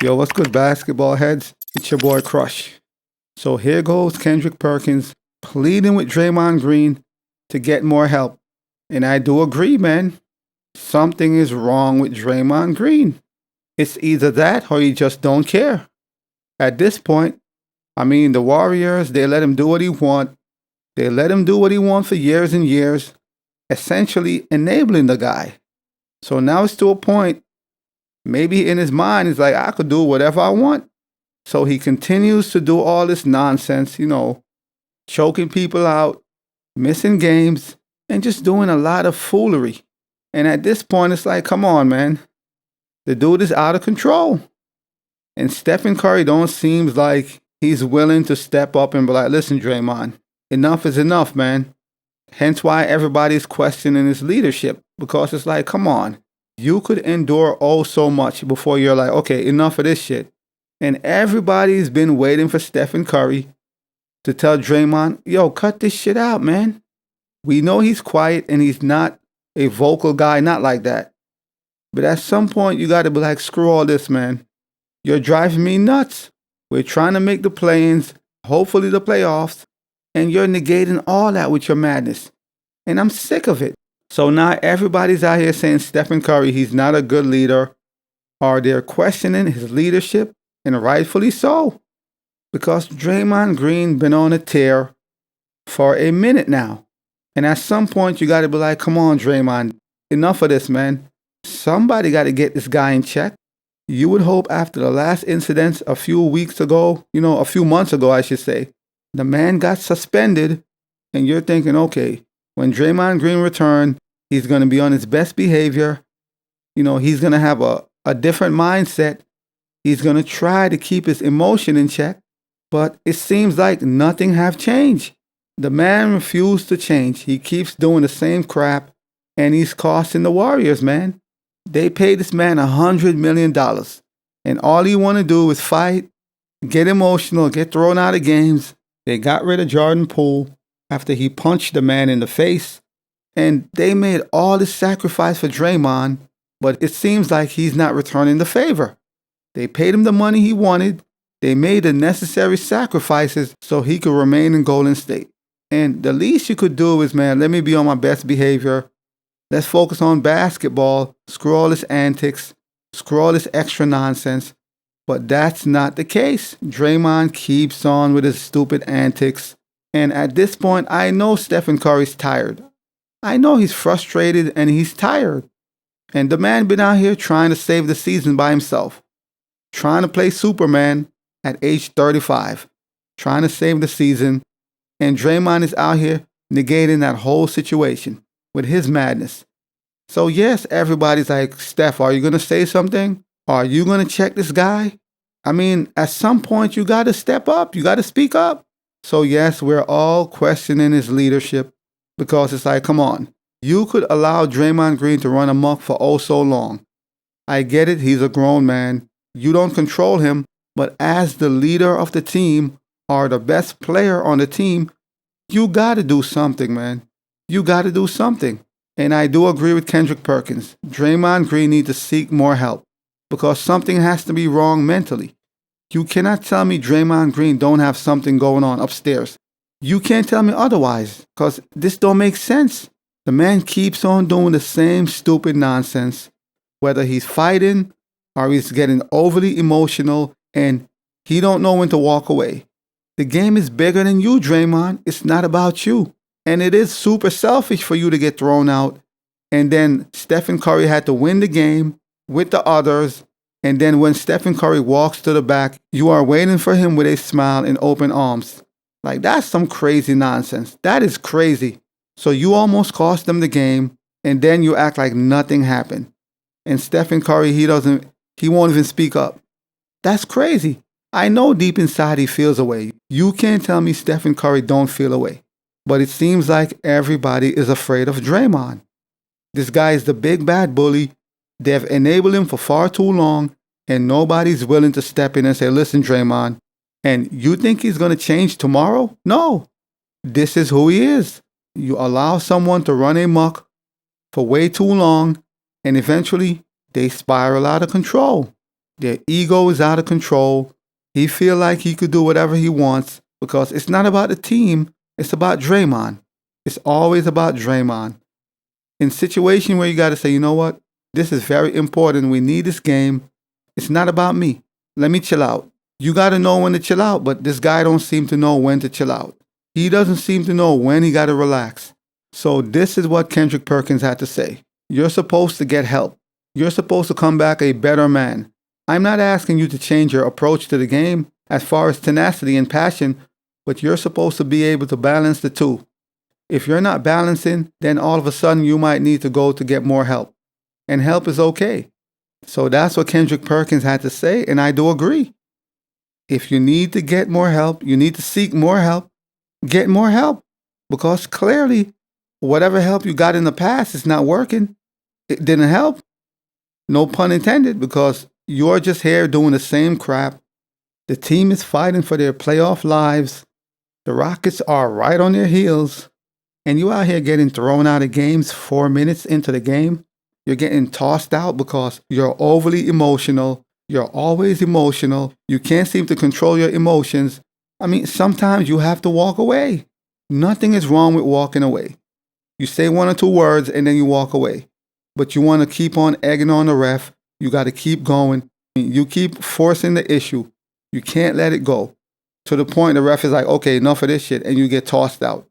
Yo, what's good, basketball heads? It's your boy Crush. So here goes Kendrick Perkins pleading with Draymond Green to get more help. And I do agree, man. Something is wrong with Draymond Green. It's either that or you just don't care. At this point, the Warriors, they let him do what he want. They let him do what he wants for years and years, essentially enabling the guy. So now it's to a point, maybe in his mind, it's like, I could do whatever I want. So he continues to do all this nonsense, choking people out, missing games, and just doing a lot of foolery. And at this point, it's like, come on, man. The dude is out of control. And Stephen Curry don't seem like he's willing to step up and be like, listen, Draymond, enough is enough, man. Hence why everybody's questioning his leadership. Because it's like, come on. You could endure oh so much before you're like, okay, enough of this shit. And everybody's been waiting for Stephen Curry to tell Draymond, yo, cut this shit out, man. We know he's quiet and he's not a vocal guy, not like that. But at some point, you got to be like, screw all this, man. You're driving me nuts. We're trying to make the play-ins, hopefully the playoffs, and you're negating all that with your madness. And I'm sick of it. So now everybody's out here saying Stephen Curry, he's not a good leader, or they're questioning his leadership, and rightfully so. Because Draymond Green been on a tear for a minute now. And at some point, you got to be like, come on, Draymond, enough of this, man. Somebody got to get this guy in check. You would hope after the last incidents a few months ago, I should say, the man got suspended, and you're thinking, okay, when Draymond Green returned, he's going to be on his best behavior. He's going to have a different mindset. He's going to try to keep his emotion in check. But it seems like nothing have changed. The man refused to change. He keeps doing the same crap, and he's costing the Warriors, man. They paid this man $100 million. And all he want to do is fight, get emotional, get thrown out of games. They got rid of Jordan Poole after he punched the man in the face. And they made all this sacrifice for Draymond, but it seems like he's not returning the favor. They paid him the money he wanted. They made the necessary sacrifices so he could remain in Golden State. And the least you could do is, man, let me be on my best behavior. Let's focus on basketball. Screw all this antics. Screw all this extra nonsense. But that's not the case. Draymond keeps on with his stupid antics. And at this point, I know Stephen Curry's tired. I know he's frustrated and he's tired. And the man been out here trying to save the season by himself. Trying to play Superman at age 35. Trying to save the season. And Draymond is out here negating that whole situation with his madness. So yes, everybody's like, Steph, are you going to say something? Are you going to check this guy? At some point, you got to step up. You got to speak up. So yes, we're all questioning his leadership because it's like, come on. You could allow Draymond Green to run amok for oh so long. I get it. He's a grown man. You don't control him. But as the leader of the team or the best player on the team, you got to do something, man. You got to do something. And I do agree with Kendrick Perkins. Draymond Green needs to seek more help because something has to be wrong mentally. You cannot tell me Draymond Green don't have something going on upstairs. You can't tell me otherwise because this don't make sense. The man keeps on doing the same stupid nonsense, whether he's fighting or he's getting overly emotional and he don't know when to walk away. The game is bigger than you, Draymond. It's not about you. And it is super selfish for you to get thrown out. And then Stephen Curry had to win the game with the others. And then when Stephen Curry walks to the back, you are waiting for him with a smile and open arms. Like, that's some crazy nonsense. That is crazy. So you almost cost them the game. And then you act like nothing happened. And Stephen Curry, he won't even speak up. That's crazy. I know deep inside he feels away. You can't tell me Stephen Curry don't feel away. But it seems like everybody is afraid of Draymond. This guy is the big bad bully. They've enabled him for far too long, and nobody's willing to step in and say, listen, Draymond, and you think he's going to change tomorrow? No. This is who he is. You allow someone to run amok for way too long, and eventually they spiral out of control. Their ego is out of control. He feel like he could do whatever he wants because it's not about the team. It's about Draymond. It's always about Draymond. In situation where you got to say, you know what? This is very important. We need this game. It's not about me. Let me chill out. You got to know when to chill out, but this guy don't seem to know when to chill out. He doesn't seem to know when he got to relax. So this is what Kendrick Perkins had to say. You're supposed to get help. You're supposed to come back a better man. I'm not asking you to change your approach to the game as far as tenacity and passion, but you're supposed to be able to balance the two. If you're not balancing, then all of a sudden you might need to go to get more help. And help is okay. So that's what Kendrick Perkins had to say, and I do agree. If you need to get more help, you need to seek more help, get more help. Because clearly, whatever help you got in the past is not working. It didn't help. No pun intended, because you're just here doing the same crap. The team is fighting for their playoff lives. The Rockets are right on their heels. And you out here getting thrown out of games 4 minutes into the game. You're getting tossed out because you're overly emotional. You're always emotional. You can't seem to control your emotions. I mean, sometimes you have to walk away. Nothing is wrong with walking away. You say 1 or 2 words and then you walk away. But you want to keep on egging on the ref. You got to keep going. You keep forcing the issue. You can't let it go. To the point the ref is like, okay, enough of this shit, and you get tossed out.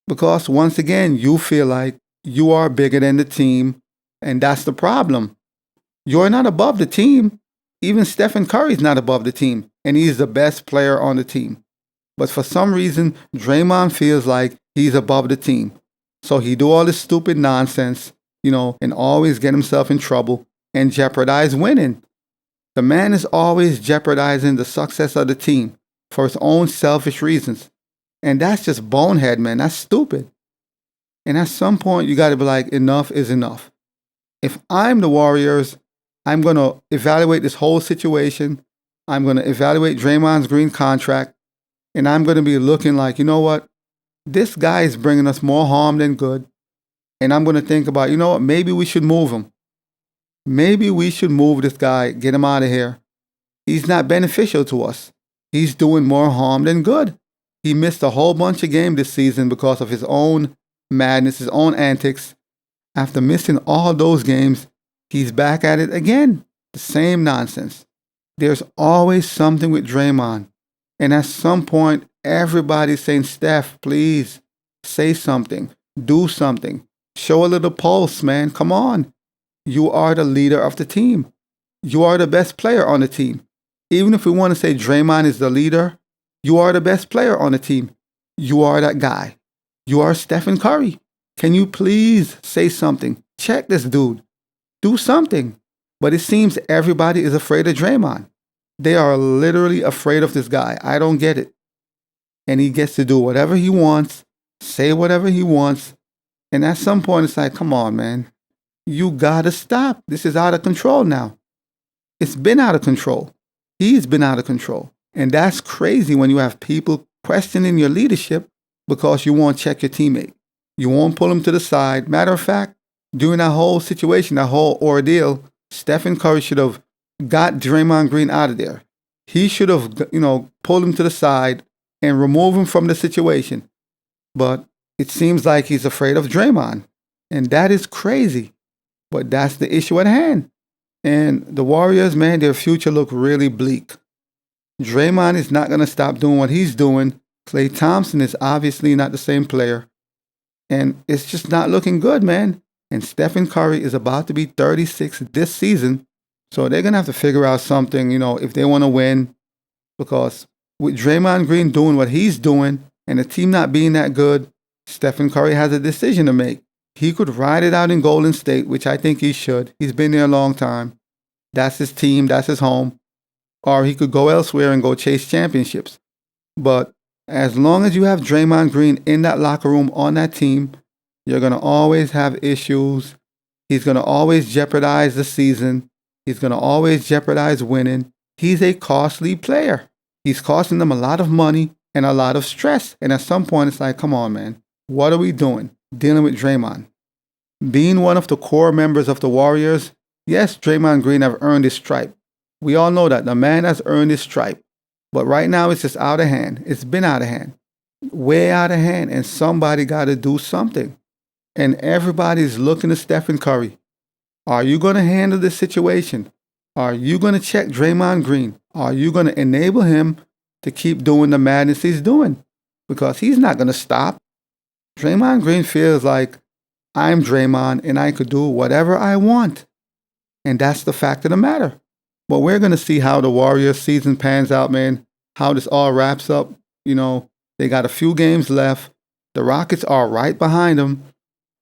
Because once again, you feel like you are bigger than the team, and that's the problem. You're not above the team. Even Stephen Curry's not above the team, and he's the best player on the team. But for some reason, Draymond feels like he's above the team. So he do all this stupid nonsense, and always get himself in trouble and jeopardize winning. The man is always jeopardizing the success of the team for his own selfish reasons. And that's just bonehead, man. That's stupid. And at some point, you got to be like, enough is enough. If I'm the Warriors, I'm going to evaluate this whole situation. I'm going to evaluate Draymond's Green contract. And I'm going to be looking like, you know what? This guy is bringing us more harm than good. And I'm going to think about, you know what? Maybe we should move him. Maybe we should move this guy, get him out of here. He's not beneficial to us. He's doing more harm than good. He missed a whole bunch of games this season because of his own madness, his own antics. After missing all those games, he's back at it again. The same nonsense. There's always something with Draymond. And at some point, everybody's saying, Steph, please say something. Do something. Show a little pulse, man. Come on. You are the leader of the team. You are the best player on the team. Even if we want to say Draymond is the leader, you are the best player on the team. You are that guy. You are Stephen Curry. Can you please say something? Check this dude. Do something. But it seems everybody is afraid of Draymond. They are literally afraid of this guy. I don't get it. And he gets to do whatever he wants, say whatever he wants. And at some point, it's like, come on, man. You gotta stop. This is out of control now. It's been out of control. He's been out of control. And that's crazy when you have people questioning your leadership because you won't check your teammate. You won't pull him to the side. Matter of fact, during that whole situation, that whole ordeal, Stephen Curry should have got Draymond Green out of there. He should have, pulled him to the side and removed him from the situation. But it seems like he's afraid of Draymond. And that is crazy. But that's the issue at hand. And the Warriors, man, their future look really bleak. Draymond is not going to stop doing what he's doing. Klay Thompson is obviously not the same player. And it's just not looking good, man. And Stephen Curry is about to be 36 this season. So they're going to have to figure out something, if they want to win. Because with Draymond Green doing what he's doing and the team not being that good, Stephen Curry has a decision to make. He could ride it out in Golden State, which I think he should. He's been there a long time. That's his team. That's his home. Or he could go elsewhere and go chase championships. But as long as you have Draymond Green in that locker room on that team, you're going to always have issues. He's going to always jeopardize the season. He's going to always jeopardize winning. He's a costly player. He's costing them a lot of money and a lot of stress. And at some point, it's like, come on, man. What are we doing? Dealing with Draymond. Being one of the core members of the Warriors, yes, Draymond Green have earned his stripe. We all know that the man has earned his stripe. But right now it's just out of hand. It's been out of hand. Way out of hand. And somebody got to do something. And everybody's looking to Stephen Curry. Are you going to handle this situation? Are you going to check Draymond Green? Are you going to enable him to keep doing the madness he's doing? Because he's not going to stop. Draymond Green feels like I'm Draymond and I could do whatever I want. And that's the fact of the matter. But we're going to see how the Warriors season pans out, man. How this all wraps up. You know, they got a few games left. The Rockets are right behind them.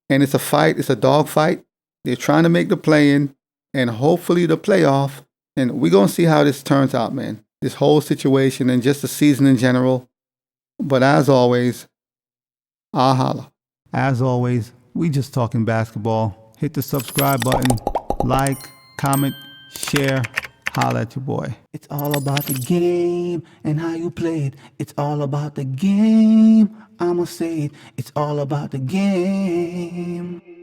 And it's a fight. It's a dog fight. They're trying to make the play-in and hopefully the playoff. And we're going to see how this turns out, man. This whole situation and just the season in general. But as always, I'll holla. As always, we just talking basketball. Hit the subscribe button. Like, comment, share. Holla at your boy. It's all about the game and how you play it. It's all about the game. I'ma say it. It's all about the game.